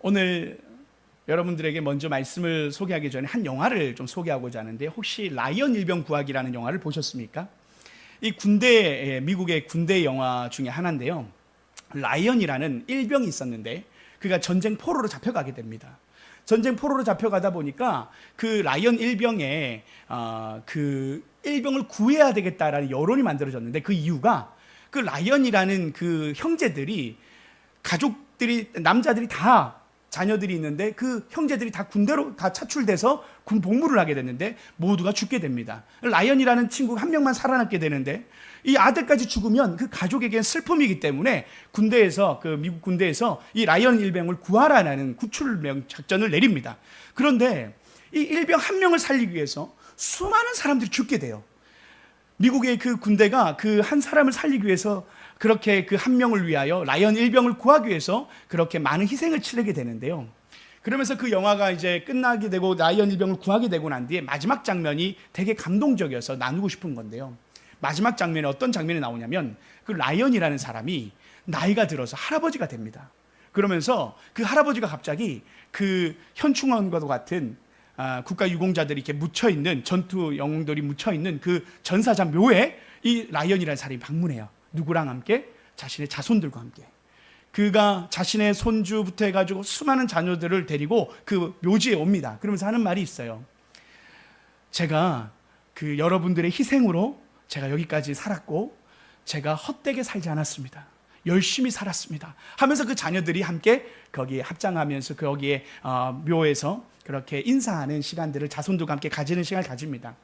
오늘 여러분들에게 먼저 말씀을 소개하기 전에 한 영화를 좀 소개하고자 하는데, 혹시 라이언 일병 구하기라는 영화를 보셨습니까? 이 미국의 군대 영화 중에 하나인데요. 라이언이라는 일병이 있었는데 그가 전쟁 포로로 잡혀가게 됩니다. 전쟁 포로로 잡혀가다 보니까 그 라이언 일병의 그 일병을 구해야 되겠다라는 여론이 만들어졌는데, 그 이유가 그 라이언이라는 그 형제들이, 가족들이, 남자들이 다 자녀들이 있는데 그 형제들이 다 군대로 다 차출돼서 군 복무를 하게 됐는데 모두가 죽게 됩니다. 라이언이라는 친구 한 명만 살아남게 되는데, 이 아들까지 죽으면 그 가족에게는 슬픔이기 때문에 미국 군대에서 이 라이언 일병을 구하라는 구출명 작전을 내립니다. 그런데 이 일병 한 명을 살리기 위해서 수많은 사람들이 죽게 돼요. 미국의 그 군대가 그 한 사람을 살리기 위해서, 그렇게 그 한 명을 위하여 라이언 일병을 구하기 위해서 그렇게 많은 희생을 치르게 되는데요. 그러면서 그 영화가 이제 끝나게 되고 라이언 일병을 구하게 되고 난 뒤에 마지막 장면이 되게 감동적이어서 나누고 싶은 건데요. 마지막 장면에 어떤 장면이 나오냐면, 그 라이언이라는 사람이 나이가 들어서 할아버지가 됩니다. 그러면서 그 할아버지가 갑자기 그 현충원과도 같은 국가 유공자들이 이렇게 묻혀있는, 전투 영웅들이 묻혀있는 그 전사장 묘에 이 라이언이라는 사람이 방문해요. 누구랑 함께? 자신의 자손들과 함께. 그가 자신의 손주부터 해가지고 수많은 자녀들을 데리고 그 묘지에 옵니다. 그러면서 하는 말이 있어요. 제가 그 여러분들의 희생으로 제가 여기까지 살았고, 제가 헛되게 살지 않았습니다. 열심히 살았습니다 하면서 그 자녀들이 함께 거기에 합장하면서 거기에 묘에서 그렇게 인사하는 시간들을 자손들과 함께 가지는 시간을 가집니다.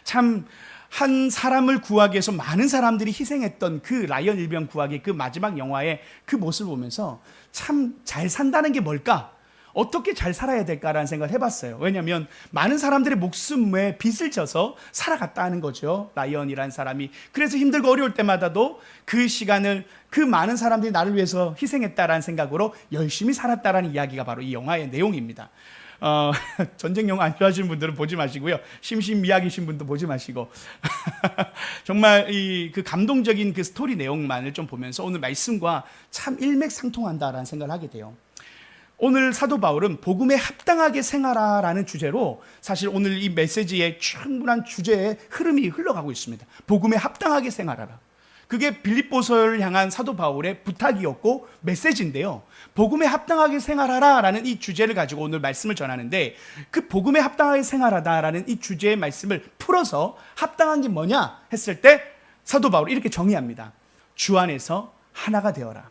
참, 한 사람을 구하기 위해서 많은 사람들이 희생했던 그 라이언 일병 구하기, 그 마지막 영화의 그 모습을 보면서 참 잘 산다는 게 뭘까? 어떻게 잘 살아야 될까라는 생각을 해봤어요. 왜냐하면 많은 사람들의 목숨에 빚을 져서 살아갔다는 거죠, 라이언이라는 사람이. 그래서 힘들고 어려울 때마다도 그 시간을, 그 많은 사람들이 나를 위해서 희생했다라는 생각으로 열심히 살았다라는 이야기가 바로 이 영화의 내용입니다. 전쟁 영화 안 좋아하시는 분들은 보지 마시고요, 심신미약이신 분도 보지 마시고 정말 그 감동적인 그 스토리 내용만을 좀 보면서 오늘 말씀과 참 일맥상통한다라는 생각을 하게 돼요. 오늘 사도 바울은 복음에 합당하게 생활하라는 주제로 사실 오늘 이 메시지의 충분한 주제의 흐름이 흘러가고 있습니다. 복음에 합당하게 생활하라. 그게 빌립보서를 향한 사도 바울의 부탁이었고 메시지인데요. 복음에 합당하게 생활하라라는 이 주제를 가지고 오늘 말씀을 전하는데, 그 복음에 합당하게 생활하다라는 이 주제의 말씀을 풀어서 합당한 게 뭐냐 했을 때 사도 바울이 이렇게 정의합니다. 주 안에서 하나가 되어라.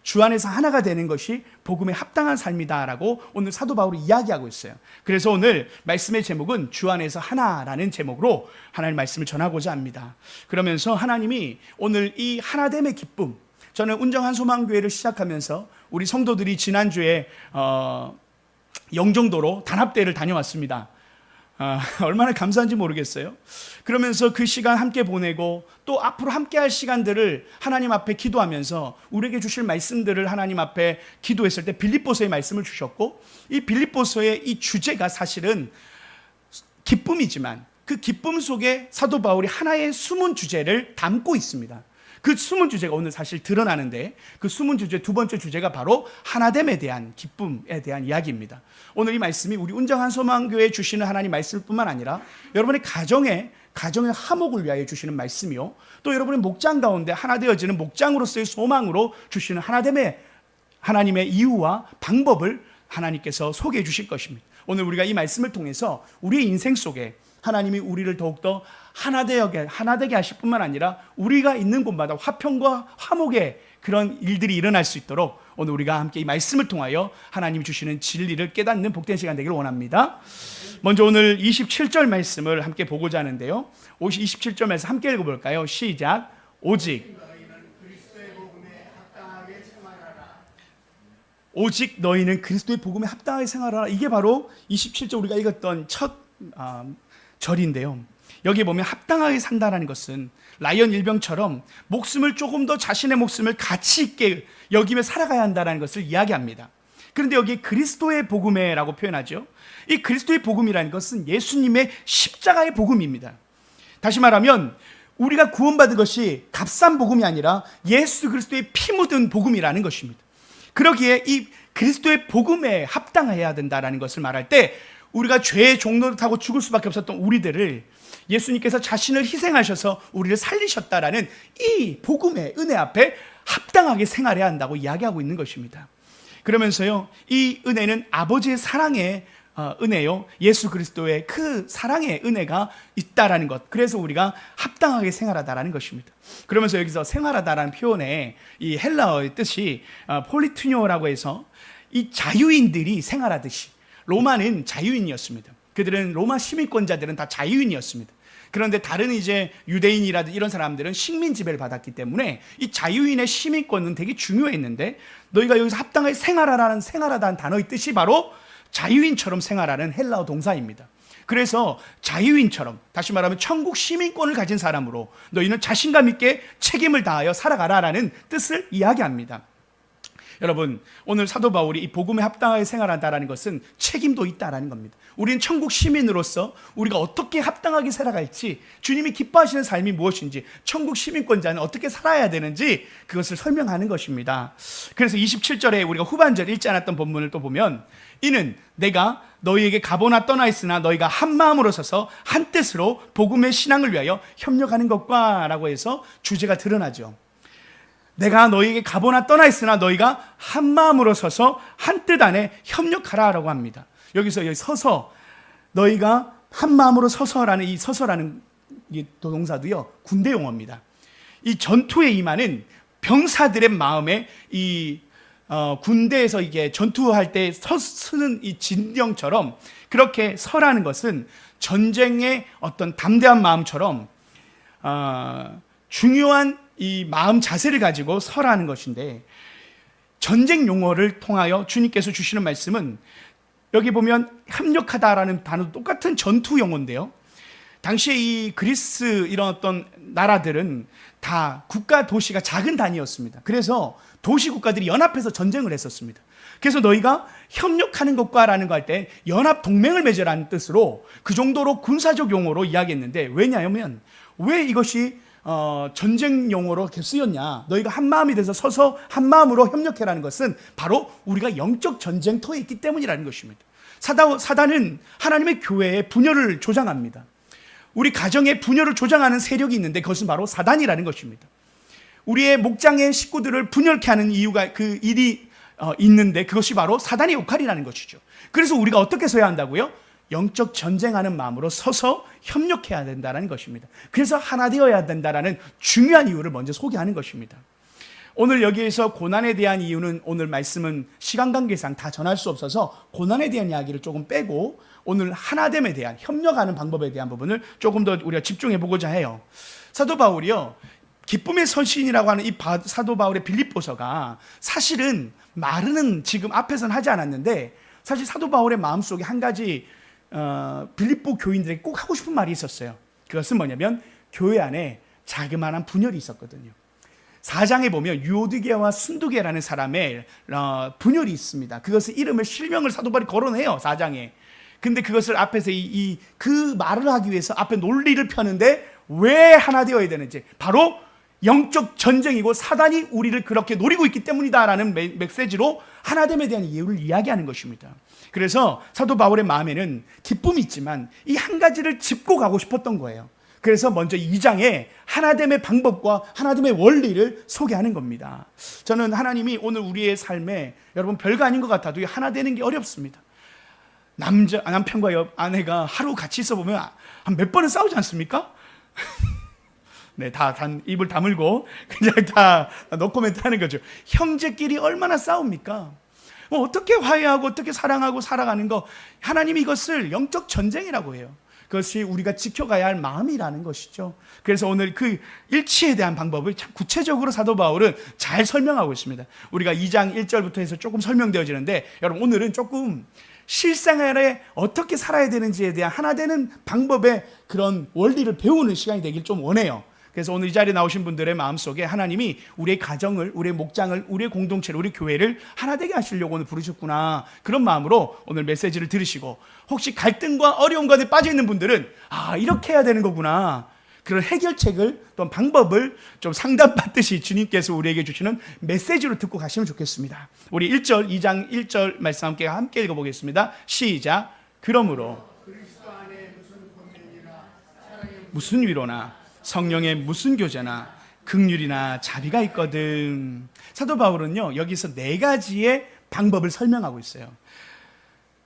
주 안에서 하나가 되는 것이 복음에 합당한 삶이다라고 오늘 사도 바울이 이야기하고 있어요. 그래서 오늘 말씀의 제목은 주 안에서 하나라는 제목으로 하나님의 말씀을 전하고자 합니다. 그러면서 하나님이 오늘 이 하나됨의 기쁨, 저는 운정한 소망교회를 시작하면서 우리 성도들이 지난주에 영종도로 단합대회를 다녀왔습니다. 얼마나 감사한지 모르겠어요. 그러면서 그 시간 함께 보내고 또 앞으로 함께 할 시간들을 하나님 앞에 기도하면서 우리에게 주실 말씀들을 하나님 앞에 기도했을 때 빌립보서의 말씀을 주셨고, 이 빌립보서의 이 주제가 사실은 기쁨이지만 그 기쁨 속에 사도 바울이 하나의 숨은 주제를 담고 있습니다. 그 숨은 주제가 오늘 사실 드러나는데, 그 숨은 주제 두 번째 주제가 바로 하나됨에 대한 기쁨에 대한 이야기입니다. 오늘 이 말씀이 우리 운정한 소망교회에 주시는 하나님 말씀뿐만 아니라 여러분의 가정의 화목을 위하여 주시는 말씀이요, 또 여러분의 목장 가운데 하나 되어지는 목장으로서의 소망으로 주시는 하나됨의 하나님의 이유와 방법을 하나님께서 소개해 주실 것입니다. 오늘 우리가 이 말씀을 통해서 우리의 인생 속에 하나님이 우리를 더욱더 하나되게 하실 뿐만 아니라 우리가 있는 곳마다 화평과 화목의 그런 일들이 일어날 수 있도록 오늘 우리가 함께 이 말씀을 통하여 하나님이 주시는 진리를 깨닫는 복된 시간 되기를 원합니다. 먼저 오늘 27절 말씀을 함께 보고자 하는데요, 27절 말씀 함께 읽어볼까요? 시작. 오직 너희는 그리스도의 복음에 합당하게 생활하라. 이게 바로 27절 우리가 읽었던 첫 절인데요, 여기 보면 합당하게 산다는 것은 라이언 일병처럼 목숨을 조금 더, 자신의 목숨을 가치 있게 여기며 살아가야 한다는 것을 이야기합니다. 그런데 여기 그리스도의 복음이라고 표현하죠. 이 그리스도의 복음이라는 것은 예수님의 십자가의 복음입니다. 다시 말하면 우리가 구원받은 것이 값싼 복음이 아니라 예수 그리스도의 피 묻은 복음이라는 것입니다. 그러기에 이 그리스도의 복음에 합당해야 된다라는 것을 말할 때 우리가 죄의 종로를 타고 죽을 수밖에 없었던 우리들을 예수님께서 자신을 희생하셔서 우리를 살리셨다라는 이 복음의 은혜 앞에 합당하게 생활해야 한다고 이야기하고 있는 것입니다. 그러면서요, 이 은혜는 아버지의 사랑의 은혜요, 예수 그리스도의 그 사랑의 은혜가 있다라는 것, 그래서 우리가 합당하게 생활하다라는 것입니다. 그러면서 여기서 생활하다라는 표현에 이 헬라어의 뜻이 폴리투뇨라고 해서 이 자유인들이 생활하듯이, 로마는 자유인이었습니다. 그들은 로마 시민권자들은 다 자유인이었습니다. 그런데 다른 이제 유대인이라든지 이런 사람들은 식민 지배를 받았기 때문에 이 자유인의 시민권은 되게 중요했는데, 너희가 여기서 합당하게 생활하다는 단어의 뜻이 바로 자유인처럼 생활하는 헬라어 동사입니다. 그래서 자유인처럼, 다시 말하면 천국 시민권을 가진 사람으로 너희는 자신감 있게 책임을 다하여 살아가라라는 뜻을 이야기합니다. 여러분, 오늘 사도 바울이 이 복음에 합당하게 생활한다라는 것은 책임도 있다라는 겁니다. 우리는 천국 시민으로서 우리가 어떻게 합당하게 살아갈지, 주님이 기뻐하시는 삶이 무엇인지, 천국 시민권자는 어떻게 살아야 되는지 그것을 설명하는 것입니다. 그래서 27절에 우리가 후반절 읽지 않았던 본문을 또 보면, 이는 내가 너희에게 가보나 떠나 있으나 너희가 한 마음으로 서서 한 뜻으로 복음의 신앙을 위하여 협력하는 것과 라고 해서 주제가 드러나죠. 내가 너희에게 가보나 떠나 있으나 너희가 한 마음으로 서서 한 뜻 안에 협력하라라고 합니다. 여기서 여기 서서, 너희가 한 마음으로 서서라는 이 서서라는 이 동사도요, 군대 용어입니다. 이 전투에 임하는 병사들의 마음에 이 군대에서 이게 전투할 때 서는 이 진령처럼 그렇게 서라는 것은 전쟁의 어떤 담대한 마음처럼 중요한 이 마음 자세를 가지고 서라는 것인데, 전쟁 용어를 통하여 주님께서 주시는 말씀은 여기 보면 협력하다라는 단어도 똑같은 전투 용어인데요, 당시에 이 그리스 이런 어떤 나라들은 다 국가 도시가 작은 단위였습니다. 그래서 도시 국가들이 연합해서 전쟁을 했었습니다. 그래서 너희가 협력하는 것과 라는 거 할 때 연합 동맹을 맺으라는 뜻으로 그 정도로 군사적 용어로 이야기했는데, 왜냐하면 왜 이것이 전쟁 용어로 쓰였냐, 너희가 한 마음이 돼서 서서 한 마음으로 협력해라는 것은 바로 우리가 영적 전쟁터에 있기 때문이라는 것입니다. 사단은 하나님의 교회에 분열을 조장합니다. 우리 가정에 분열을 조장하는 세력이 있는데 그것은 바로 사단이라는 것입니다. 우리의 목장의 식구들을 분열케 하는 이유가, 그 일이 있는데 그것이 바로 사단의 역할이라는 것이죠. 그래서 우리가 어떻게 서야 한다고요? 영적 전쟁하는 마음으로 서서 협력해야 된다는 것입니다. 그래서 하나 되어야 된다는 중요한 이유를 먼저 소개하는 것입니다. 오늘 여기에서 고난에 대한 이유는, 오늘 말씀은 시간 관계상 다 전할 수 없어서 고난에 대한 이야기를 조금 빼고 오늘 하나됨에 대한, 협력하는 방법에 대한 부분을 조금 더 우리가 집중해 보고자 해요. 사도 바울이요, 기쁨의 서신이라고 하는 이 사도 바울의 빌립보서가 사실은 말은 지금 앞에서는 하지 않았는데, 사실 사도 바울의 마음속에 한 가지 빌립보 교인들에게 꼭 하고 싶은 말이 있었어요. 그것은 뭐냐면, 교회 안에 자그마한 분열이 있었거든요. 4장에 보면 유오디게와 순두게라는 사람의 분열이 있습니다. 그것을 이름을 실명을 사도 바울이 거론해요, 4장에. 근데 그것을 앞에서 그 말을 하기 위해서 앞에 논리를 펴는데, 왜 하나 되어야 되는지, 바로 영적 전쟁이고 사단이 우리를 그렇게 노리고 있기 때문이다라는 메시지로 하나됨에 대한 이유를 이야기하는 것입니다. 그래서 사도 바울의 마음에는 기쁨이 있지만 이 한 가지를 짚고 가고 싶었던 거예요. 그래서 먼저 2장에 하나됨의 방법과 하나됨의 원리를 소개하는 겁니다. 저는 하나님이 오늘 우리의 삶에, 여러분 별거 아닌 것 같아도 하나 되는 게 어렵습니다. 남편과 아내가 하루 같이 있어 보면 한 몇 번은 싸우지 않습니까? 네, 다 입을 다물고 그냥 다 노코멘트 하는 거죠. 형제끼리 얼마나 싸웁니까? 어떻게 화해하고 어떻게 사랑하고 살아가는 거, 하나님이 이것을 영적 전쟁이라고 해요. 그것이 우리가 지켜가야 할 마음이라는 것이죠. 그래서 오늘 그 일치에 대한 방법을 참 구체적으로 사도 바울은 잘 설명하고 있습니다. 우리가 2장 1절부터 해서 조금 설명되어지는데, 여러분 오늘은 조금 실생활에 어떻게 살아야 되는지에 대한 하나 되는 방법의 그런 원리를 배우는 시간이 되길 좀 원해요. 그래서 오늘 이 자리에 나오신 분들의 마음속에 하나님이 우리의 가정을, 우리의 목장을, 우리의 공동체를, 우리 교회를 하나 되게 하시려고 오늘 부르셨구나, 그런 마음으로 오늘 메시지를 들으시고, 혹시 갈등과 어려움 가운데 빠져 있는 분들은 이렇게 해야 되는 거구나, 그런 해결책을 또 방법을 좀 상담받듯이 주님께서 우리에게 주시는 메시지로 듣고 가시면 좋겠습니다. 우리 1절, 2장 1절 말씀 함께 읽어보겠습니다. 시작. 그러므로 무슨 위로나 성령의 무슨 교제나 긍휼이나 자비가 있거든. 사도 바울은요, 여기서 4가지의 방법을 설명하고 있어요.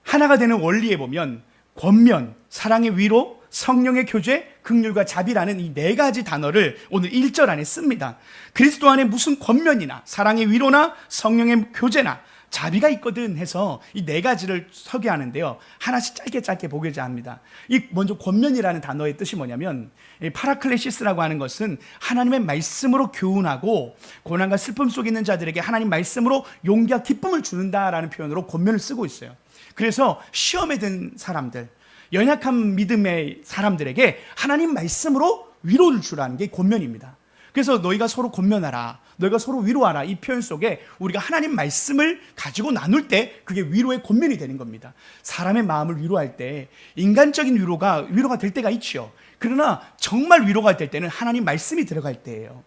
하나가 되는 원리에 보면 권면, 사랑의 위로, 성령의 교제, 긍휼과 자비라는 이 4가지 단어를 오늘 1절 안에 씁니다. 그리스도 안에 무슨 권면이나 사랑의 위로나 성령의 교제나 자비가 있거든 해서 이 4가지를 소개하는데요. 하나씩 짧게 보고자 합니다. 이 먼저 권면이라는 단어의 뜻이 뭐냐면, 파라클레시스라고 하는 것은 하나님의 말씀으로 교훈하고 고난과 슬픔 속에 있는 자들에게 하나님 말씀으로 용기와 기쁨을 주는다라는 표현으로 권면을 쓰고 있어요. 그래서 시험에 든 사람들, 연약한 믿음의 사람들에게 하나님 말씀으로 위로를 주라는 게 권면입니다. 그래서 너희가 서로 권면하라, 너희가 서로 위로하라, 이 표현 속에 우리가 하나님 말씀을 가지고 나눌 때 그게 위로의 권면이 되는 겁니다. 사람의 마음을 위로할 때 인간적인 위로가 될 때가 있죠. 그러나 정말 위로가 될 때는 하나님 말씀이 들어갈 때예요.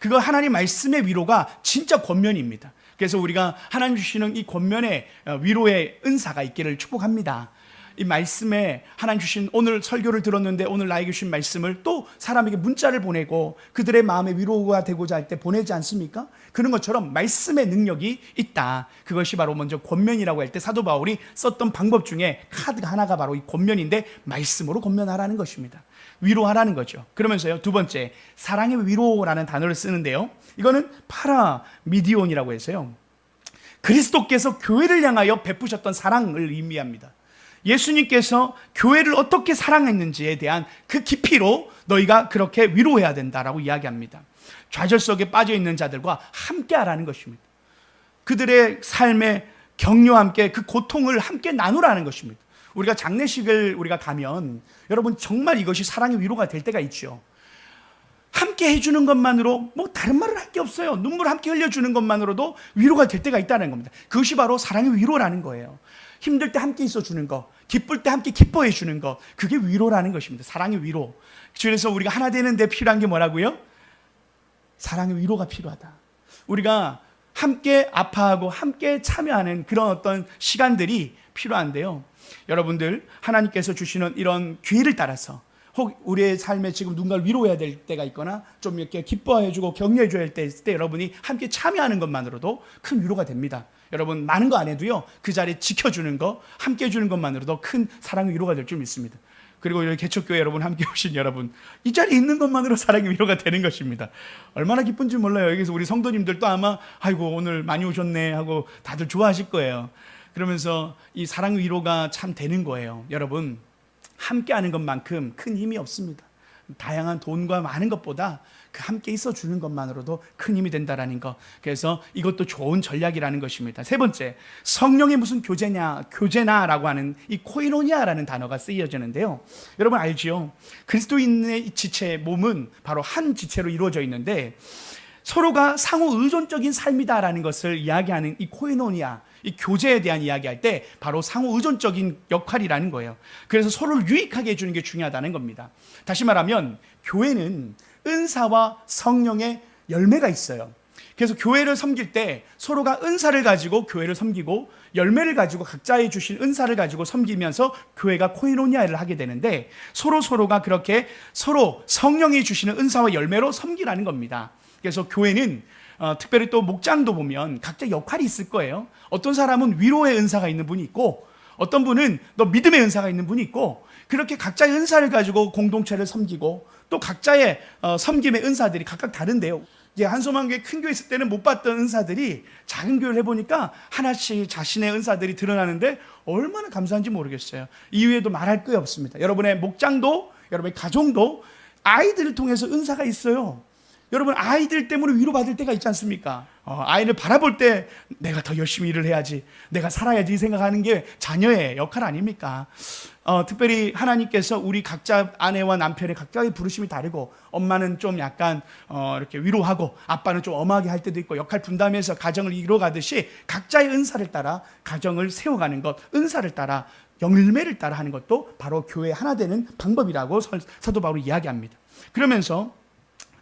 그거 하나님 말씀의 위로가 진짜 권면입니다. 그래서 우리가 하나님 주시는 이 권면의 위로의 은사가 있기를 축복합니다. 이 말씀에 하나님 주신, 오늘 설교를 들었는데 오늘 나에게 주신 말씀을 또 사람에게 문자를 보내고 그들의 마음에 위로가 되고자 할 때 보내지 않습니까? 그런 것처럼 말씀의 능력이 있다. 그것이 바로 먼저 권면이라고 할 때 사도 바울이 썼던 방법 중에 카드가 하나가 바로 이 권면인데, 말씀으로 권면하라는 것입니다. 위로하라는 거죠. 그러면서요, 두 번째, 사랑의 위로라는 단어를 쓰는데요, 이거는 파라미디온이라고 해서요, 그리스도께서 교회를 향하여 베푸셨던 사랑을 의미합니다. 예수님께서 교회를 어떻게 사랑했는지에 대한 그 깊이로 너희가 그렇게 위로해야 된다라고 이야기합니다. 좌절 속에 빠져 있는 자들과 함께 하라는 것입니다. 그들의 삶의 격려와 함께 그 고통을 함께 나누라는 것입니다. 우리가 장례식을 우리가 가면 여러분 정말 이것이 사랑의 위로가 될 때가 있죠. 함께 해주는 것만으로 뭐 다른 말을 할 게 없어요. 눈물 함께 흘려주는 것만으로도 위로가 될 때가 있다는 겁니다. 그것이 바로 사랑의 위로라는 거예요. 힘들 때 함께 있어주는 거, 기쁠 때 함께 기뻐해 주는 거, 그게 위로라는 것입니다. 사랑의 위로. 그래서 우리가 하나 되는데 필요한 게 뭐라고요? 사랑의 위로가 필요하다. 우리가 함께 아파하고 함께 참여하는 그런 어떤 시간들이 필요한데요, 여러분들 하나님께서 주시는 이런 기회를 따라서 혹 우리의 삶에 지금 누군가를 위로해야 될 때가 있거나 좀 이렇게 기뻐해주고 격려해줘야 할 때 있을 때 여러분이 함께 참여하는 것만으로도 큰 위로가 됩니다. 여러분 많은 거 안 해도요, 그 자리에 지켜주는 거, 함께 해주는 것만으로도 큰 사랑의 위로가 될 줄 믿습니다. 그리고 이런 개척교회 여러분, 함께 오신 여러분, 이 자리에 있는 것만으로 사랑의 위로가 되는 것입니다. 얼마나 기쁜지 몰라요. 여기서 우리 성도님들도 아마 아이고 오늘 많이 오셨네 하고 다들 좋아하실 거예요. 그러면서 이 사랑의 위로가 참 되는 거예요. 여러분, 함께 하는 것만큼 큰 힘이 없습니다. 다양한 돈과 많은 것보다 그 함께 있어 주는 것만으로도 큰 힘이 된다라는 거. 그래서 이것도 좋은 전략이라는 것입니다. 세 번째, 성령의 무슨 교제나라고 하는 이 코이노니아라는 단어가 쓰여지는데요, 여러분 알지요? 그리스도인의 지체 몸은 바로 한 지체로 이루어져 있는데 서로가 상호 의존적인 삶이다라는 것을 이야기하는 이 코이노니아, 이 교제에 대한 이야기할 때 바로 상호 의존적인 역할이라는 거예요. 그래서 서로를 유익하게 해주는 게 중요하다는 겁니다. 다시 말하면 교회는 은사와 성령의 열매가 있어요. 그래서 교회를 섬길 때 서로가 은사를 가지고 교회를 섬기고 열매를 가지고 각자의 주신 은사를 가지고 섬기면서 교회가 코이노니아를 하게 되는데, 서로가 그렇게 서로 성령이 주시는 은사와 열매로 섬기라는 겁니다. 그래서 교회는 특별히 또 목장도 보면 각자 역할이 있을 거예요. 어떤 사람은 위로의 은사가 있는 분이 있고, 어떤 분은 또 믿음의 은사가 있는 분이 있고, 그렇게 각자의 은사를 가지고 공동체를 섬기고, 또 각자의 섬김의 은사들이 각각 다른데요, 이제 한소망교회 큰 교회 있을 때는 못 봤던 은사들이 작은 교회를 해보니까 하나씩 자신의 은사들이 드러나는데 얼마나 감사한지 모르겠어요. 이외에도 말할 거 없습니다. 여러분의 목장도, 여러분의 가정도 아이들을 통해서 은사가 있어요. 여러분 아이들 때문에 위로받을 때가 있지 않습니까? 아이를 바라볼 때 내가 더 열심히 일을 해야지, 내가 살아야지 생각하는 게 자녀의 역할 아닙니까? 특별히 하나님께서 우리 각자 아내와 남편의 각자의 부르심이 다르고, 엄마는 좀 약간 이렇게 위로하고 아빠는 좀 엄하게 할 때도 있고, 역할 분담해서 가정을 이뤄가듯이 각자의 은사를 따라 가정을 세워가는 것, 은사를 따라 열매를 따라 하는 것도 바로 교회 하나 되는 방법이라고 사도 바울이 이야기합니다. 그러면서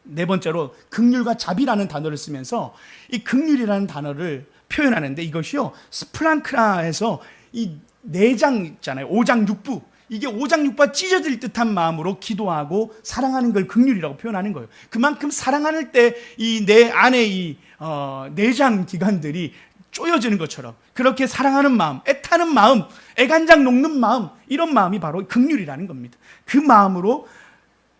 네 번째로 긍휼과 자비라는 단어를 쓰면서 이 긍휼이라는 단어를 표현하는데, 이것이요 스플랑크라에서 이 내장 있잖아요, 오장육부, 이게 오장육부가 찢어질 듯한 마음으로 기도하고 사랑하는 걸 긍휼이라고 표현하는 거예요. 그만큼 사랑할 때 이 내 안에 이 내장 기관들이 쪼여지는 것처럼 그렇게 사랑하는 마음, 애타는 마음, 애간장 녹는 마음, 이런 마음이 바로 긍휼이라는 겁니다. 그 마음으로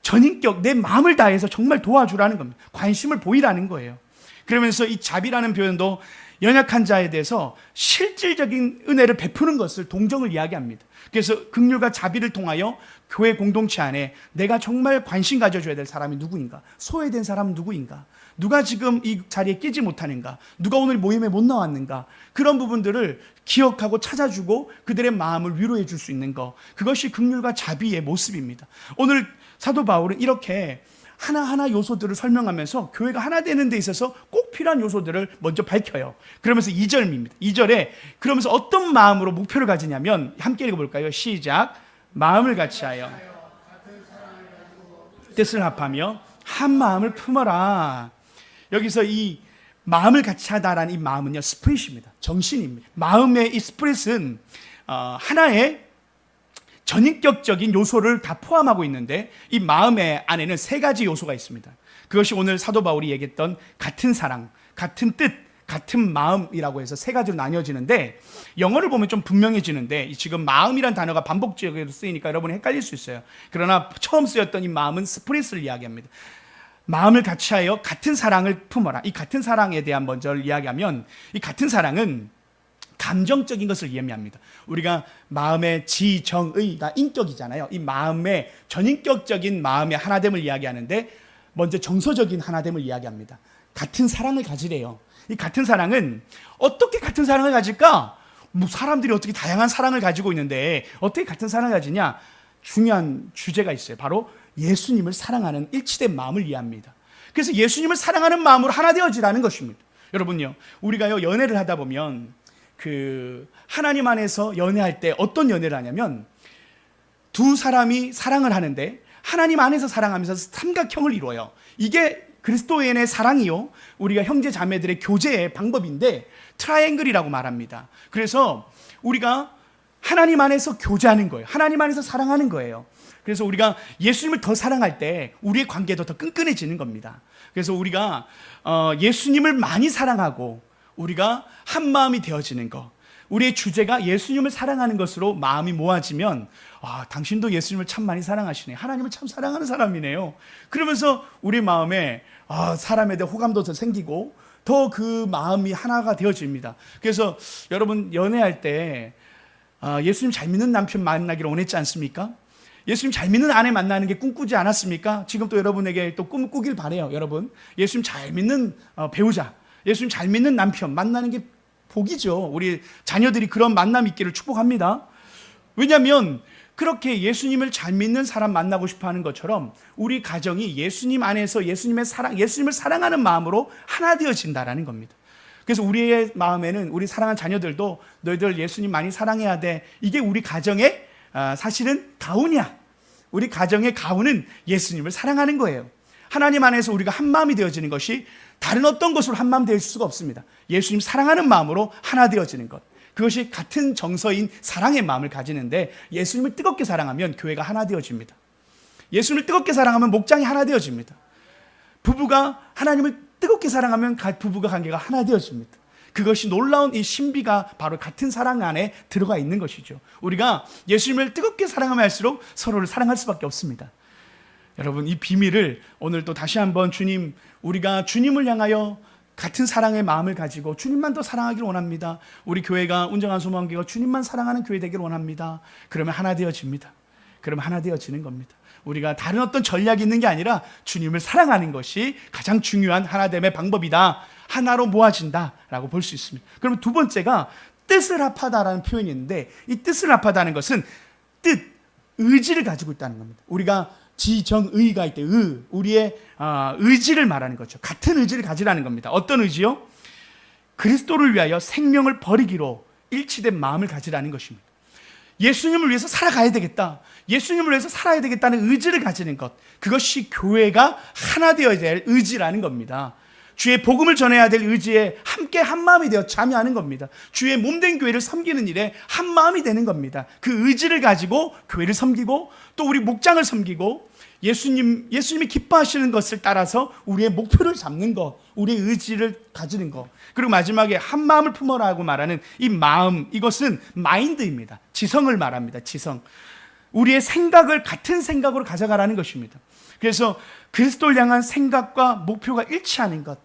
전인격 내 마음을 다해서 정말 도와주라는 겁니다. 관심을 보이라는 거예요. 그러면서 이 자비라는 표현도 연약한 자에 대해서 실질적인 은혜를 베푸는 것을, 동정을 이야기합니다. 그래서 긍휼과 자비를 통하여 교회 공동체 안에 내가 정말 관심 가져줘야 될 사람이 누구인가, 소외된 사람은 누구인가, 누가 지금 이 자리에 끼지 못하는가, 누가 오늘 모임에 못 나왔는가, 그런 부분들을 기억하고 찾아주고 그들의 마음을 위로해 줄 수 있는 것, 그것이 긍휼과 자비의 모습입니다. 오늘 사도 바울은 이렇게 하나하나 요소들을 설명하면서 교회가 하나 되는 데 있어서 꼭 필요한 요소들을 먼저 밝혀요. 그러면서 2절입니다. 2절에 그러면서 어떤 마음으로 목표를 가지냐면, 함께 읽어볼까요? 시작. 마음을 같이하여 뜻을 합하며 한 마음을 품어라. 여기서 이 마음을 같이하다라는 이 마음은요, 스피릿입니다. 정신입니다. 마음의 이 스피릿은 하나의 전인격적인 요소를 다 포함하고 있는데, 이 마음의 안에는 세 가지 요소가 있습니다. 그것이 오늘 사도 바울이 얘기했던 같은 사랑, 같은 뜻, 같은 마음이라고 해서 세 가지로 나뉘어지는데, 영어를 보면 좀 분명해지는데, 지금 마음이란 단어가 반복적으로 쓰이니까 여러분이 헷갈릴 수 있어요. 그러나 처음 쓰였던 이 마음은 스피릿을 이야기합니다. 마음을 같이하여 같은 사랑을 품어라. 이 같은 사랑에 대한 먼저 이야기하면, 이 같은 사랑은 감정적인 것을 의미합니다. 우리가 마음의 지정의가 인격이잖아요. 이 마음의 전인격적인 마음의 하나됨을 이야기하는데, 먼저 정서적인 하나됨을 이야기합니다. 같은 사랑을 가지래요. 이 같은 사랑은 어떻게 같은 사랑을 가질까? 뭐 사람들이 어떻게 다양한 사랑을 가지고 있는데 어떻게 같은 사랑을 가지냐? 중요한 주제가 있어요. 바로 예수님을 사랑하는 일치된 마음을 이해합니다. 그래서 예수님을 사랑하는 마음으로 하나 되어지라는 것입니다. 여러분요, 우리가요 연애를 하다 보면 하나님 안에서 연애할 때 어떤 연애를 하냐면, 두 사람이 사랑을 하는데 하나님 안에서 사랑하면서 삼각형을 이루어요. 이게 그리스도인의 사랑이요, 우리가 형제 자매들의 교제의 방법인데 트라이앵글이라고 말합니다. 그래서 우리가 하나님 안에서 교제하는 거예요. 하나님 안에서 사랑하는 거예요. 그래서 우리가 예수님을 더 사랑할 때 우리의 관계도 더 끈끈해지는 겁니다. 그래서 우리가 예수님을 많이 사랑하고 우리가 한 마음이 되어지는 것, 우리의 주제가 예수님을 사랑하는 것으로 마음이 모아지면, 당신도 예수님을 참 많이 사랑하시네, 하나님을 참 사랑하는 사람이네요, 그러면서 우리 마음에 사람에 대해 호감도 더 생기고 더 그 마음이 하나가 되어집니다. 그래서 여러분 연애할 때 예수님 잘 믿는 남편 만나기를 원했지 않습니까? 예수님 잘 믿는 아내 만나는 게 꿈꾸지 않았습니까? 지금 또 여러분에게 또 꿈을 꾸길 바래요. 여러분, 예수님 잘 믿는 배우자, 예수님 잘 믿는 남편 만나는 게 복이죠. 우리 자녀들이 그런 만남 있기를 축복합니다. 왜냐하면 그렇게 예수님을 잘 믿는 사람 만나고 싶어 하는 것처럼 우리 가정이 예수님 안에서 예수님을 사랑하는 마음으로 하나 되어진다라는 겁니다. 그래서 우리의 마음에는 우리 사랑하는 자녀들도 너희들 예수님 많이 사랑해야 돼, 이게 우리 가정의 사실은 가훈이야. 우리 가정의 가훈은 예수님을 사랑하는 거예요. 하나님 안에서 우리가 한 마음이 되어지는 것이 다른 어떤 것으로 한 마음 될 수가 없습니다. 예수님 사랑하는 마음으로 하나 되어지는 것, 그것이 같은 정서인 사랑의 마음을 가지는데, 예수님을 뜨겁게 사랑하면 교회가 하나 되어집니다. 예수님을 뜨겁게 사랑하면 목장이 하나 되어집니다. 부부가 하나님을 뜨겁게 사랑하면 부부가 관계가 하나 되어집니다. 그것이 놀라운 이 신비가 바로 같은 사랑 안에 들어가 있는 것이죠. 우리가 예수님을 뜨겁게 사랑하면 할수록 서로를 사랑할 수밖에 없습니다. 여러분, 이 비밀을 오늘 또 다시 한번 우리가 주님을 향하여 같은 사랑의 마음을 가지고 주님만 더 사랑하기를 원합니다. 우리 교회가 운정한 소망교회가 주님만 사랑하는 교회 되기를 원합니다. 그러면 하나 되어집니다. 그러면 하나 되어지는 겁니다. 우리가 다른 어떤 전략이 있는 게 아니라 주님을 사랑하는 것이 가장 중요한 하나됨의 방법이다. 하나로 모아진다라고 볼 수 있습니다. 그러면 두 번째가 뜻을 합하다라는 표현이 있는데, 이 뜻을 합하다는 것은 의지를 가지고 있다는 겁니다. 우리가 지정의가 있대, 우리의 의지를 말하는 거죠. 같은 의지를 가지라는 겁니다. 어떤 의지요? 그리스도를 위하여 생명을 버리기로 일치된 마음을 가지라는 것입니다. 예수님을 위해서 살아가야 되겠다, 예수님을 위해서 살아야 되겠다는 의지를 가지는 것, 그것이 교회가 하나 되어야 될 의지라는 겁니다. 주의 복음을 전해야 될 의지에 함께 한마음이 되어 참여하는 겁니다. 주의 몸된 교회를 섬기는 일에 한마음이 되는 겁니다. 그 의지를 가지고 교회를 섬기고 또 우리 목장을 섬기고 예수님이 기뻐하시는 것을 따라서 우리의 목표를 잡는 것, 우리의 의지를 가지는 것, 그리고 마지막에 한 마음을 품어라고 말하는 이 마음, 이것은 마인드입니다. 지성을 말합니다. 지성. 우리의 생각을 같은 생각으로 가져가라는 것입니다. 그래서 그리스도를 향한 생각과 목표가 일치하는 것,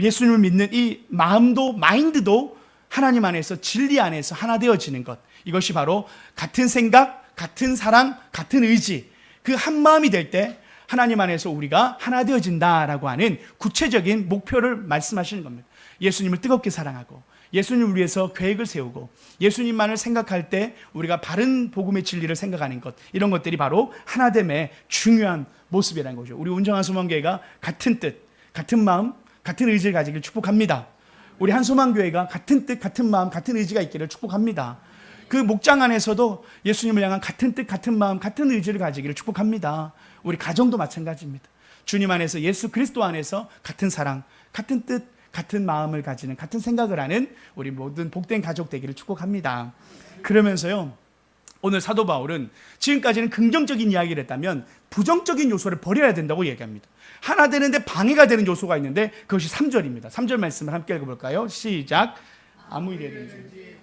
예수님을 믿는 이 마음도 마인드도 하나님 안에서 진리 안에서 하나 되어지는 것, 이것이 바로 같은 생각, 같은 사랑, 같은 의지, 그 한 마음이 될 때 하나님 안에서 우리가 하나 되어진다라고 하는 구체적인 목표를 말씀하시는 겁니다. 예수님을 뜨겁게 사랑하고 예수님을 위해서 계획을 세우고 예수님만을 생각할 때 우리가 바른 복음의 진리를 생각하는 것, 이런 것들이 바로 하나됨의 중요한 모습이라는 거죠. 우리 운정한 소망교회가 같은 뜻, 같은 마음, 같은 의지를 가지길 축복합니다. 우리 한소망교회가 같은 뜻, 같은 마음, 같은 의지가 있기를 축복합니다. 그 목장 안에서도 예수님을 향한 같은 뜻, 같은 마음, 같은 의지를 가지기를 축복합니다. 우리 가정도 마찬가지입니다. 주님 안에서, 예수 그리스도 안에서 같은 사랑, 같은 뜻, 같은 마음을 가지는, 같은 생각을 하는 우리 모든 복된 가족 되기를 축복합니다. 그러면서요, 오늘 사도 바울은 지금까지는 긍정적인 이야기를 했다면 부정적인 요소를 버려야 된다고 얘기합니다. 하나 되는데 방해가 되는 요소가 있는데 그것이 3절입니다. 3절 말씀을 함께 읽어볼까요? 시작. 아무 일이든지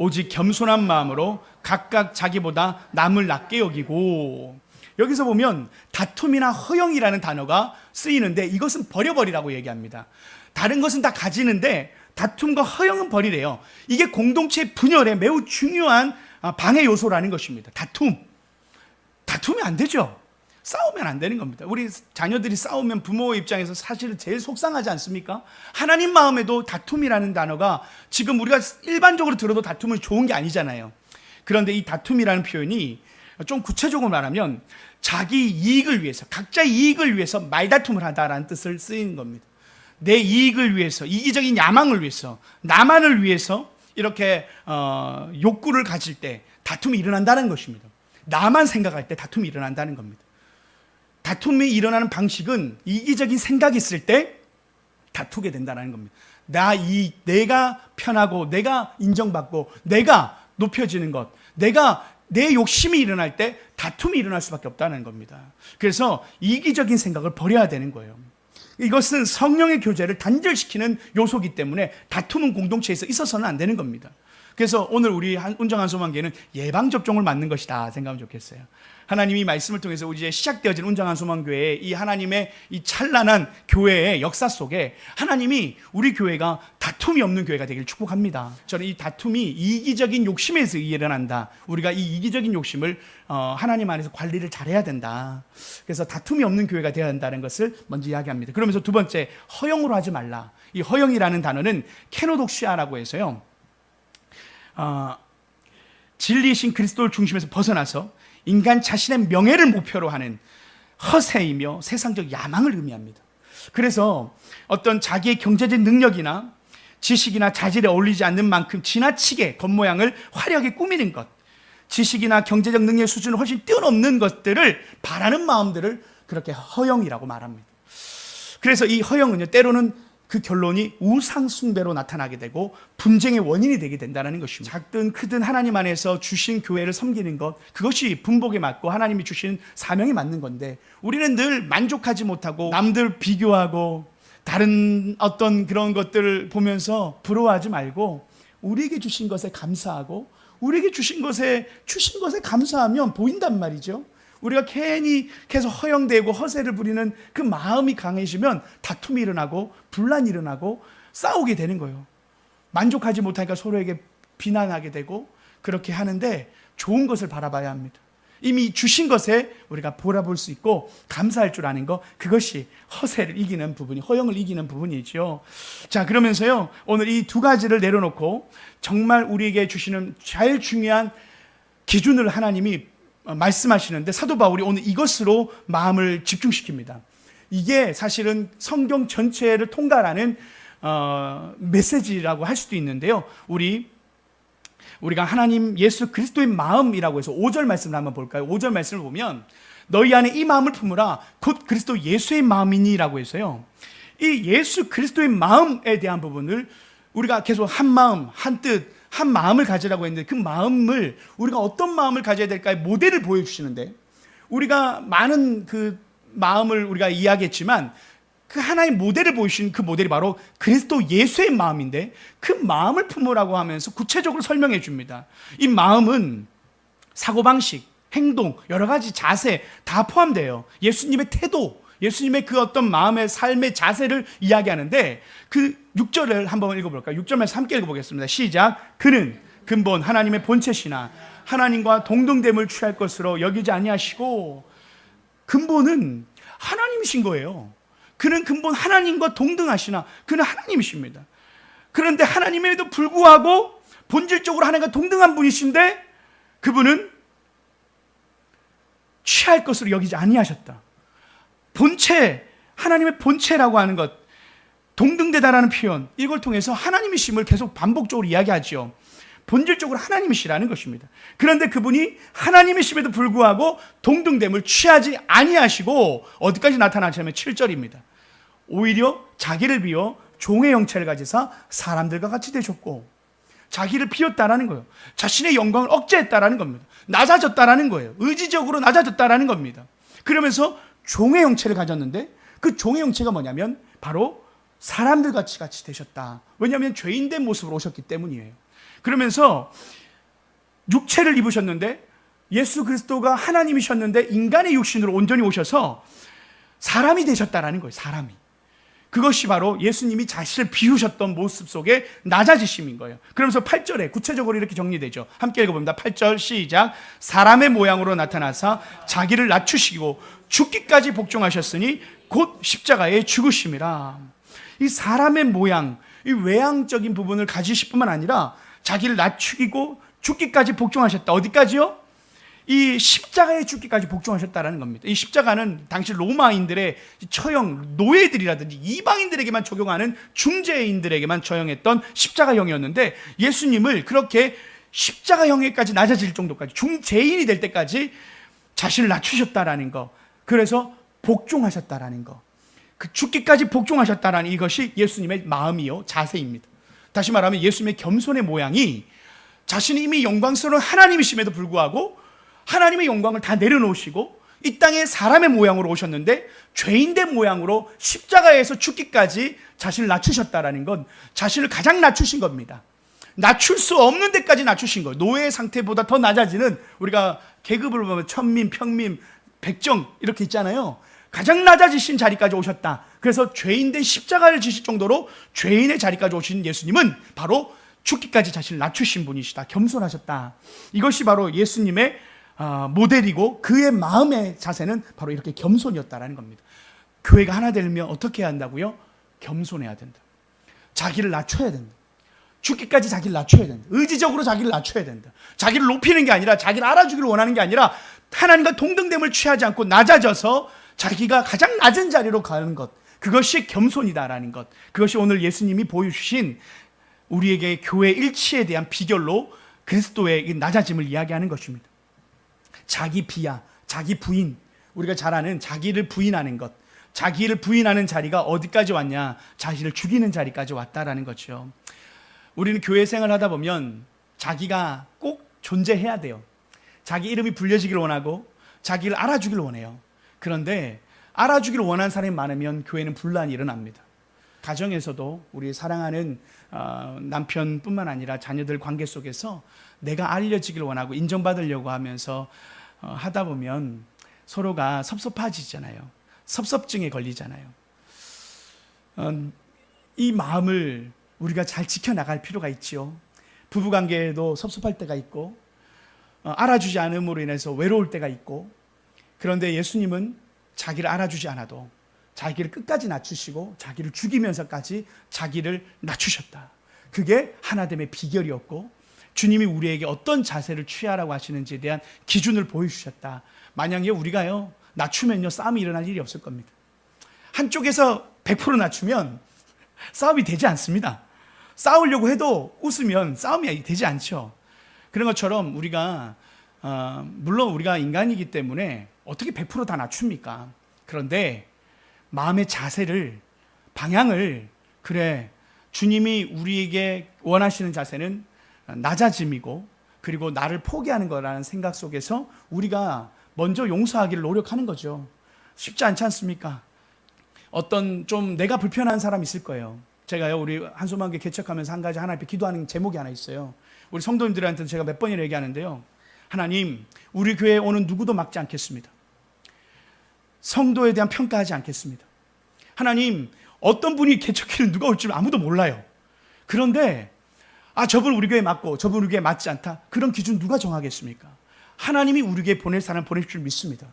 오직 겸손한 마음으로 각각 자기보다 남을 낮게 여기고, 여기서 보면 다툼이나 허영이라는 단어가 쓰이는데 이것은 버려버리라고 얘기합니다. 다른 것은 다 가지는데 다툼과 허영은 버리래요. 이게 공동체 분열에 매우 중요한 방해 요소라는 것입니다. 다투면 안 되죠. 싸우면 안 되는 겁니다. 우리 자녀들이 싸우면 부모 입장에서 사실은 제일 속상하지 않습니까? 하나님 마음에도 다툼이라는 단어가 지금 우리가 일반적으로 들어도 다툼은 좋은 게 아니잖아요. 그런데 이 다툼이라는 표현이 좀 구체적으로 말하면 자기 이익을 위해서, 각자의 이익을 위해서 말다툼을 하다라는 뜻을 쓰이는 겁니다. 내 이익을 위해서, 이기적인 야망을 위해서, 나만을 위해서 이렇게 욕구를 가질 때 다툼이 일어난다는 것입니다. 나만 생각할 때 다툼이 일어난다는 겁니다. 다툼이 일어나는 방식은 이기적인 생각이 있을 때 다투게 된다는 겁니다. 내가 편하고 내가 인정받고 내가 높여지는 것, 내 욕심이 일어날 때 다툼이 일어날 수밖에 없다는 겁니다. 그래서 이기적인 생각을 버려야 되는 거예요. 이것은 성령의 교제를 단절시키는 요소이기 때문에 다툼은 공동체에서 있어서는 안 되는 겁니다. 그래서 오늘 우리 운정한 소망교회는 예방접종을 맞는 것이다 생각하면 좋겠어요. 하나님이 말씀을 통해서 우리 이제 시작되어진 운정한 소망교회의 이 하나님의 이 찬란한 교회의 역사 속에 하나님이 우리 교회가 다툼이 없는 교회가 되기를 축복합니다. 저는 이 다툼이 이기적인 욕심에서 일어난다. 우리가 이 이기적인 욕심을 하나님 안에서 관리를 잘해야 된다. 그래서 다툼이 없는 교회가 되어야 한다는 것을 먼저 이야기합니다. 그러면서 두 번째, 허영으로 하지 말라. 이 허영이라는 단어는 케노독시아라고 해서요, 진리이신 그리스도를 중심에서 벗어나서 인간 자신의 명예를 목표로 하는 허세이며 세상적 야망을 의미합니다. 그래서 어떤 자기의 경제적 능력이나 지식이나 자질에 어울리지 않는 만큼 지나치게 겉모양을 화려하게 꾸미는 것, 지식이나 경제적 능력 수준을 훨씬 뛰어넘는 것들을 바라는 마음들을 그렇게 허영이라고 말합니다. 그래서 이 허영은요, 때로는 그 결론이 우상숭배로 나타나게 되고 분쟁의 원인이 되게 된다는 것입니다. 작든 크든 하나님 안에서 주신 교회를 섬기는 것, 그것이 분복에 맞고 하나님이 주신 사명에 맞는 건데, 우리는 늘 만족하지 못하고 남들 비교하고 다른 어떤 그런 것들을 보면서 부러워하지 말고 우리에게 주신 것에 감사하고 우리에게 주신 것에 감사하면 보인단 말이죠. 우리가 괜히 계속 허영되고 허세를 부리는 그 마음이 강해지면 다툼이 일어나고 분란이 일어나고 싸우게 되는 거예요. 만족하지 못하니까 서로에게 비난하게 되고 그렇게 하는데 좋은 것을 바라봐야 합니다. 이미 주신 것에 우리가 바라볼 수 있고 감사할 줄 아는 것, 그것이 허세를 이기는 부분이, 허영을 이기는 부분이죠. 자, 그러면서요, 오늘 이 두 가지를 내려놓고 정말 우리에게 주시는 제일 중요한 기준을 하나님이 말씀하시는데, 사도 바울이 오늘 이것으로 마음을 집중시킵니다. 이게 사실은 성경 전체를 통달하는 메시지라고 할 수도 있는데요. 우리 우리가 하나님 예수 그리스도의 마음이라고 해서 5절 말씀을 한번 볼까요? 5절 말씀을 보면 너희 안에 이 마음을 품으라 곧 그리스도 예수의 마음이니라고 해서요. 이 예수 그리스도의 마음에 대한 부분을 우리가 계속 한 마음, 한 뜻, 한 마음을 가지라고 했는데 그 마음을 우리가 어떤 마음을 가져야 될까의 모델을 보여주시는데 우리가 많은 그 마음을 우리가 이야기했지만 그 하나의 모델을 보여주신 그 모델이 바로 그리스도 예수의 마음인데 그 마음을 품으라고 하면서 구체적으로 설명해 줍니다. 이 마음은 사고방식, 행동, 여러 가지 자세 다 포함돼요. 예수님의 태도, 예수님의 그 어떤 마음의 삶의 자세를 이야기하는데 그 6절을 한번 읽어볼까요? 6절 말씀 함께 읽어보겠습니다. 시작. 그는 근본 하나님의 본체시나 하나님과 동등됨을 취할 것으로 여기지 아니하시고 근본은 하나님이신 거예요. 그는 근본 하나님과 동등하시나 그는 하나님이십니다. 그런데 하나님에도 불구하고 본질적으로 하나님과 동등한 분이신데 그분은 취할 것으로 여기지 아니하셨다. 본체, 하나님의 본체라고 하는 것, 동등되다라는 표현, 이걸 통해서 하나님이심을 계속 반복적으로 이야기하죠. 본질적으로 하나님이시라는 것입니다. 그런데 그분이 하나님이심에도 불구하고 동등됨을 취하지 아니하시고 어디까지 나타나냐면 7절입니다. 오히려 자기를 비워 종의 형체를 가지사 사람들과 같이 되셨고 자기를 비웠다라는 거예요. 자신의 영광을 억제했다라는 겁니다. 낮아졌다라는 거예요. 의지적으로 낮아졌다라는 겁니다. 그러면서 종의 형체를 가졌는데 그 종의 형체가 뭐냐면 바로 사람들 같이 되셨다. 왜냐하면 죄인된 모습으로 오셨기 때문이에요. 그러면서 육체를 입으셨는데 예수 그리스도가 하나님이셨는데 인간의 육신으로 온전히 오셔서 사람이 되셨다라는 거예요. 사람이. 그것이 바로 예수님이 자신을 비우셨던 모습 속에 낮아지심인 거예요. 그러면서 8절에 구체적으로 이렇게 정리되죠. 함께 읽어봅니다. 8절 시작. 사람의 모양으로 나타나사 자기를 낮추시고 죽기까지 복종하셨으니 곧 십자가에 죽으심이라. 이 사람의 모양, 이 외향적인 부분을 가지실 뿐만 아니라 자기를 낮추고 죽기까지 복종하셨다. 어디까지요? 이 십자가에 죽기까지 복종하셨다라는 겁니다. 이 십자가는 당시 로마인들의 처형, 노예들이라든지 이방인들에게만 적용하는 중재인들에게만 처형했던 십자가형이었는데 예수님을 그렇게 십자가형에까지 낮아질 정도까지 중재인이 될 때까지 자신을 낮추셨다라는 거, 그래서 복종하셨다라는 거, 그 죽기까지 복종하셨다라는 이것이 예수님의 마음이요 자세입니다. 다시 말하면 예수님의 겸손의 모양이 자신이 이미 영광스러운 하나님이심에도 불구하고 하나님의 영광을 다 내려놓으시고 이 땅에 사람의 모양으로 오셨는데 죄인된 모양으로 십자가에서 죽기까지 자신을 낮추셨다라는 건 자신을 가장 낮추신 겁니다. 낮출 수 없는 데까지 낮추신 거예요. 노예 상태보다 더 낮아지는, 우리가 계급을 보면 천민, 평민, 백정 이렇게 있잖아요. 가장 낮아지신 자리까지 오셨다. 그래서 죄인된 십자가를 지실 정도로 죄인의 자리까지 오신 예수님은 바로 죽기까지 자신을 낮추신 분이시다. 겸손하셨다. 이것이 바로 예수님의 모델이고 그의 마음의 자세는 바로 이렇게 겸손이었다라는 겁니다. 교회가 하나 되려면 어떻게 해야 한다고요? 겸손해야 된다. 자기를 낮춰야 된다. 죽기까지 자기를 낮춰야 된다. 의지적으로 자기를 낮춰야 된다. 자기를 높이는 게 아니라, 자기를 알아주기를 원하는 게 아니라 하나님과 동등됨을 취하지 않고 낮아져서 자기가 가장 낮은 자리로 가는 것, 그것이 겸손이다라는 것, 그것이 오늘 예수님이 보여주신 우리에게 교회 일치에 대한 비결로 그리스도의 낮아짐을 이야기하는 것입니다. 자기 비하, 자기 부인, 우리가 잘 아는 자기를 부인하는 것, 자기를 부인하는 자리가 어디까지 왔냐? 자신을 죽이는 자리까지 왔다라는 거죠. 우리는 교회 생활을 하다 보면 자기가 꼭 존재해야 돼요. 자기 이름이 불려지기를 원하고 자기를 알아주기를 원해요. 그런데 알아주기를 원하는 사람이 많으면 교회는 분란이 일어납니다. 가정에서도 우리 사랑하는 남편뿐만 아니라 자녀들 관계 속에서 내가 알려지기를 원하고 인정받으려고 하면서 하다 보면 서로가 섭섭해지잖아요. 섭섭증에 걸리잖아요. 이 마음을 우리가 잘 지켜나갈 필요가 있죠. 부부관계에도 섭섭할 때가 있고 알아주지 않음으로 인해서 외로울 때가 있고, 그런데 예수님은 자기를 알아주지 않아도 자기를 끝까지 낮추시고 자기를 죽이면서까지 자기를 낮추셨다. 그게 하나됨의 비결이었고 주님이 우리에게 어떤 자세를 취하라고 하시는지에 대한 기준을 보여주셨다. 만약에 우리가요 낮추면요 싸움이 일어날 일이 없을 겁니다. 한쪽에서 100% 낮추면 싸움이 되지 않습니다. 싸우려고 해도 웃으면 싸움이 되지 않죠. 그런 것처럼 우리가 물론 우리가 인간이기 때문에 어떻게 100% 다 낮춥니까? 그런데 마음의 자세를, 방향을, 그래, 주님이 우리에게 원하시는 자세는 낮아짐이고, 그리고 나를 포기하는 거라는 생각 속에서 우리가 먼저 용서하기를 노력하는 거죠. 쉽지 않지 않습니까? 어떤 좀 내가 불편한 사람 있을 거예요. 제가요, 우리 한소망교회 개척하면서 한 가지 하나님 앞에 기도하는 제목이 하나 있어요. 우리 성도님들한테 제가 몇 번이나 얘기하는데요. 하나님, 우리 교회에 오는 누구도 막지 않겠습니다. 성도에 대한 평가하지 않겠습니다. 하나님, 어떤 분이 개척회를 누가 올지 아무도 몰라요. 그런데 저분 우리 교회에 맞고 저분 우리 교회에 맞지 않다. 그런 기준 누가 정하겠습니까? 하나님이 우리 교회에 보낼 사람 보내실 줄 믿습니다.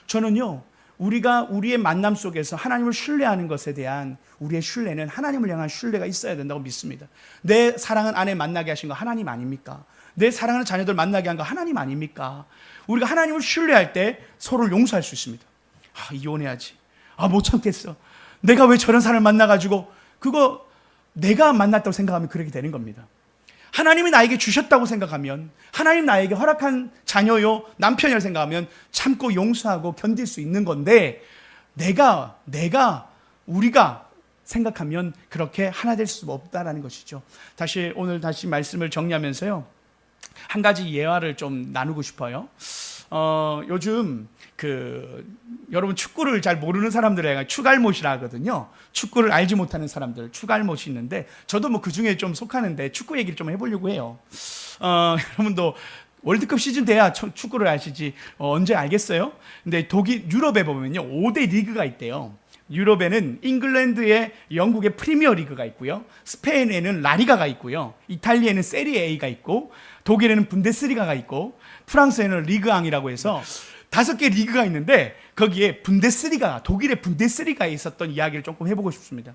저는요, 우리가 우리의 만남 속에서 하나님을 신뢰하는 것에 대한 우리의 신뢰는 하나님을 향한 신뢰가 있어야 된다고 믿습니다. 내 사랑하는 아내 만나게 하신 거 하나님 아닙니까? 내 사랑하는 자녀들 만나게 한 거 하나님 아닙니까? 우리가 하나님을 신뢰할 때 서로를 용서할 수 있습니다. 이혼해야지. 못 참겠어. 내가 왜 저런 사람을 만나가지고, 그거 내가 만났다고 생각하면 그렇게 되는 겁니다. 하나님이 나에게 주셨다고 생각하면, 하나님 나에게 허락한 자녀요, 남편이라고 생각하면 참고 용서하고 견딜 수 있는 건데, 우리가 생각하면 그렇게 하나 될 수 없다라는 것이죠. 오늘 다시 말씀을 정리하면서요, 한 가지 예화를 좀 나누고 싶어요. 요즘 여러분 축구를 잘 모르는 사람들에게 추갈못이라 하거든요. 축구를 알지 못하는 사람들, 추갈못이 있는데, 저도 뭐 그 중에 좀 속하는데 축구 얘기를 좀 해보려고 해요. 여러분도 월드컵 시즌 돼야 축구를 아시지 언제 알겠어요? 근데 유럽에 보면요, 5대 리그가 있대요. 유럽에는 잉글랜드에 영국의 프리미어 리그가 있고요, 스페인에는 라리가가 있고요, 이탈리아에는 세리에 A가 있고, 독일에는 분데스리가가 있고, 프랑스에는 리그앙이라고 해서 5개 리그가 있는데, 거기에 독일의 분데스리가에 있었던 이야기를 조금 해보고 싶습니다.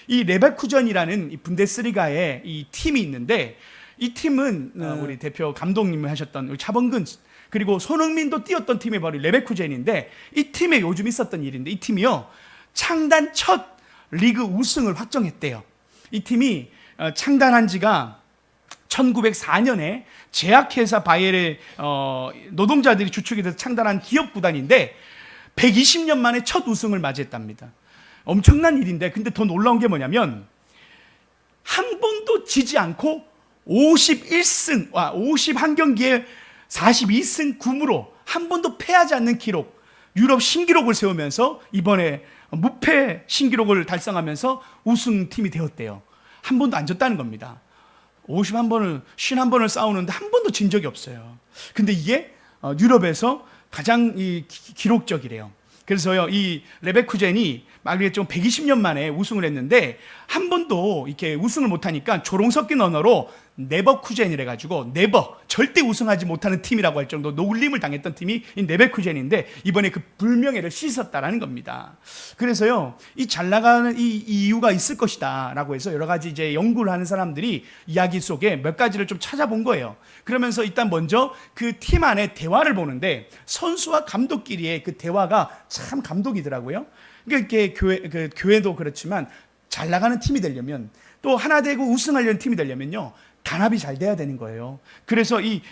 이 레베쿠젠이라는 이 분데스리가의 이 팀이 있는데, 이 팀은 우리 대표 감독님이 하셨던 우리 차범근, 그리고 손흥민도 뛰었던 팀이 바로 레베쿠젠인데, 이 팀에 요즘 있었던 일인데, 이 팀이요, 창단 첫 리그 우승을 확정했대요. 이 팀이 창단한 지가 1904년에 제약회사 바이엘의 노동자들이 주축이 돼서 창단한 기업 구단인데, 120년 만에 첫 우승을 맞이했답니다. 엄청난 일인데, 근데 더 놀라운 게 뭐냐면, 한 번도 지지 않고 51경기에 42승 9무로 한 번도 패하지 않는 기록, 유럽 신기록을 세우면서 이번에 무패 신기록을 달성하면서 우승팀이 되었대요. 한 번도 안 졌다는 겁니다. 51번을 싸우는데 한 번도 진 적이 없어요. 근데 이게 유럽에서 가장 기록적이래요. 그래서요, 이 레베쿠젠이 막 좀 120년 만에 우승을 했는데, 한 번도 이렇게 우승을 못하니까 조롱 섞인 언어로 네버쿠젠이래 가지고, 절대 우승하지 못하는 팀이라고 할 정도 놀림을 당했던 팀이 이 네버쿠젠인데, 이번에 그 불명예를 씻었다라는 겁니다. 그래서요, 이 잘 나가는 이 이유가 있을 것이다라고 해서 여러 가지 이제 연구를 하는 사람들이 이야기 속에 몇 가지를 좀 찾아본 거예요. 그러면서 일단 먼저 그 팀 안에 대화를 보는데, 선수와 감독끼리의 그 대화가 참 감독이더라고요. 그러니까 이렇게 교회도 그렇지만 잘 나가는 팀이 되려면, 또 하나 되고 우승하려는 팀이 되려면요, 단합이 잘 돼야 되는 거예요. 그래서 이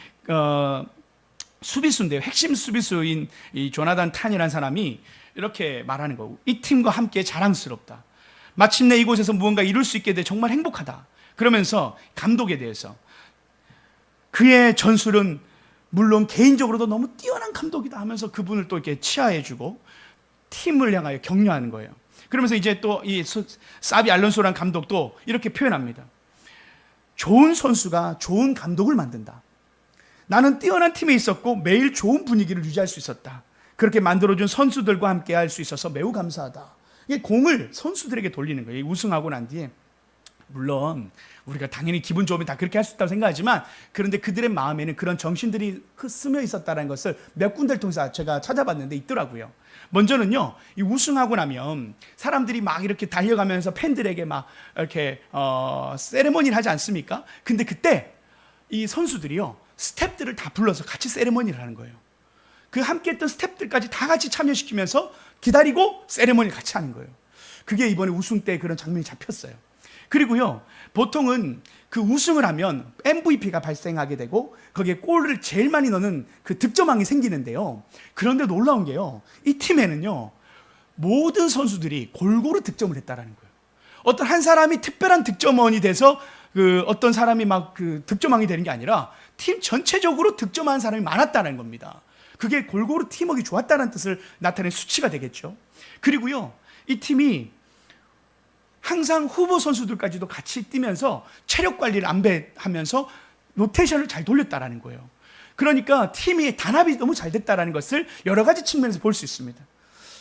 수비수인데요, 핵심 수비수인 이 조나단 탄이라는 사람이 이렇게 말하는 거고, 이 팀과 함께 자랑스럽다. 마침내 이곳에서 무언가 이룰 수 있게 돼 정말 행복하다. 그러면서 감독에 대해서, 그의 전술은 물론 개인적으로도 너무 뛰어난 감독이다 하면서 그분을 또 이렇게 치하해주고 팀을 향하여 격려하는 거예요. 그러면서 이제 또 이 사비 알론소라는 감독도 이렇게 표현합니다. 좋은 선수가 좋은 감독을 만든다. 나는 뛰어난 팀에 있었고 매일 좋은 분위기를 유지할 수 있었다. 그렇게 만들어준 선수들과 함께 할 수 있어서 매우 감사하다. 이게 공을 선수들에게 돌리는 거예요. 우승하고 난 뒤에. 물론 우리가 당연히 기분 좋으면 다 그렇게 할 수 있다고 생각하지만, 그런데 그들의 마음에는 그런 정신들이 스며 있었다는 것을 몇 군데를 통해서 제가 찾아봤는데 있더라고요. 먼저는요, 이 우승하고 나면 사람들이 막 이렇게 달려가면서 팬들에게 막 이렇게 세레머니를 하지 않습니까? 근데 그때 이 선수들이요, 스태프들을 다 불러서 같이 세레머니를 하는 거예요. 그 함께 했던 스태프들까지 다 같이 참여시키면서 기다리고 세레머니를 같이 하는 거예요. 그게 이번에 우승 때 그런 장면이 잡혔어요. 그리고요, 보통은 그 우승을 하면 MVP가 발생하게 되고 거기에 골을 제일 많이 넣는 그 득점왕이 생기는데요. 그런데 놀라운 게요, 이 팀에는요 모든 선수들이 골고루 득점을 했다라는 거예요. 어떤 한 사람이 특별한 득점원이 돼서 그 어떤 사람이 막 그 득점왕이 되는 게 아니라 팀 전체적으로 득점한 사람이 많았다는 겁니다. 그게 골고루 팀워크가 좋았다는 뜻을 나타내는 수치가 되겠죠. 그리고요, 이 팀이 항상 후보 선수들까지도 같이 뛰면서 체력 관리를 안배하면서 로테이션을 잘 돌렸다라는 거예요. 그러니까 팀이 단합이 너무 잘 됐다라는 것을 여러 가지 측면에서 볼 수 있습니다.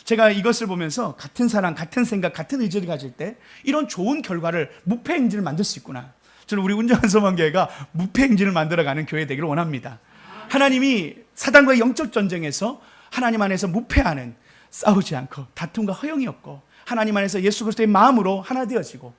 제가 이것을 보면서 같은 사랑, 같은 생각, 같은 의지를 가질 때 이런 좋은 결과를, 무패 행진을 만들 수 있구나. 저는 우리 운정한 소망교회가 무패 행진을 만들어가는 교회 되기를 원합니다. 하나님이 사단과의 영적 전쟁에서 하나님 안에서 무패하는, 싸우지 않고 다툼과 허영이 없고 하나님 안에서 예수 그리스도의 마음으로 하나 되어지고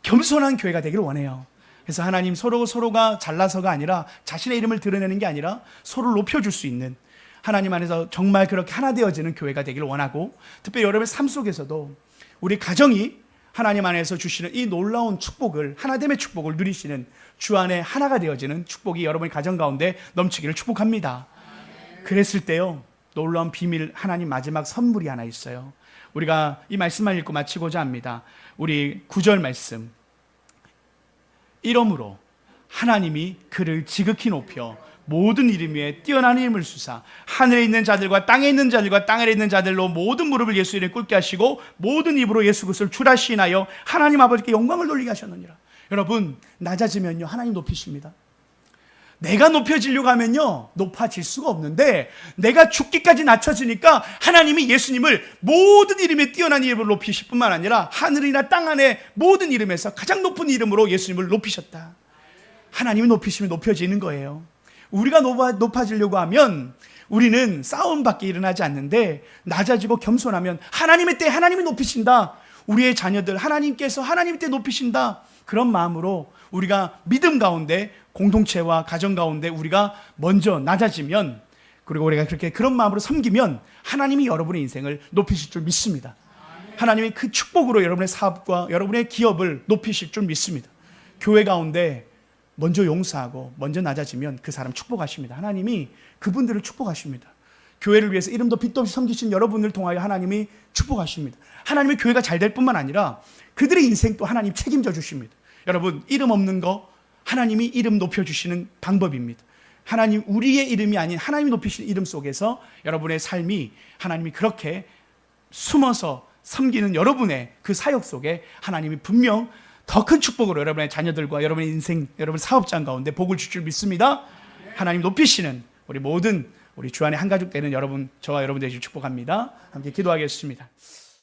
겸손한 교회가 되기를 원해요. 그래서 하나님 서로가 잘나서가 아니라 자신의 이름을 드러내는 게 아니라 서로를 높여줄 수 있는, 하나님 안에서 정말 그렇게 하나 되어지는 교회가 되기를 원하고, 특별히 여러분의 삶 속에서도 우리 가정이 하나님 안에서 주시는 이 놀라운 축복을, 하나됨의 축복을 누리시는, 주 안에 하나가 되어지는 축복이 여러분의 가정 가운데 넘치기를 축복합니다. 그랬을 때요, 놀라운 비밀, 하나님 마지막 선물이 하나 있어요. 우리가 이 말씀만 읽고 마치고자 합니다. 우리 9절 말씀, 이러므로 하나님이 그를 지극히 높여 모든 이름 위에 뛰어난 이름을 주사 하늘에 있는 자들과 땅에 있는 자들과 땅 아래에 있는 자들로 모든 무릎을 예수 이름에 꿇게 하시고 모든 입으로 예수 그리스도를 주라 시인하여 하나님 아버지께 영광을 돌리게 하셨느니라. 여러분, 낮아지면요 하나님 높이십니다. 내가 높여지려고 하면요 높아질 수가 없는데, 내가 죽기까지 낮춰지니까 하나님이 예수님을 모든 이름에 뛰어난 이름으로 높이실 뿐만 아니라 하늘이나 땅 안에 모든 이름에서 가장 높은 이름으로 예수님을 높이셨다. 하나님이 높이시면 높여지는 거예요. 우리가 높아지려고 하면 우리는 싸움밖에 일어나지 않는데, 낮아지고 겸손하면 하나님의 때 하나님이 높이신다. 우리의 자녀들 하나님께서 하나님의 때 높이신다. 그런 마음으로 우리가 믿음 가운데, 공동체와 가정 가운데 우리가 먼저 낮아지면, 그리고 우리가 그렇게 그런 마음으로 섬기면 하나님이 여러분의 인생을 높이실 줄 믿습니다. 하나님이 그 축복으로 여러분의 사업과 여러분의 기업을 높이실 줄 믿습니다. 교회 가운데 먼저 용서하고 먼저 낮아지면 그 사람 축복하십니다. 하나님이 그분들을 축복하십니다. 교회를 위해서 이름도 빛도 없이 섬기신 여러분을 통하여 하나님이 축복하십니다. 하나님의 교회가 잘 될 뿐만 아니라 그들의 인생도 하나님 책임져 주십니다. 여러분, 이름 없는 거 하나님이 이름 높여주시는 방법입니다. 하나님, 우리의 이름이 아닌 하나님이 높이시는 이름 속에서 여러분의 삶이, 하나님이 그렇게 숨어서 섬기는 여러분의 그 사역 속에 하나님이 분명 더 큰 축복으로 여러분의 자녀들과 여러분의 인생, 여러분 사업장 가운데 복을 줄 줄 믿습니다. 하나님 높이시는 우리 모든 우리 주 안에 한 가족 되는 여러분, 저와 여러분 되시길 축복합니다. 함께 기도하겠습니다.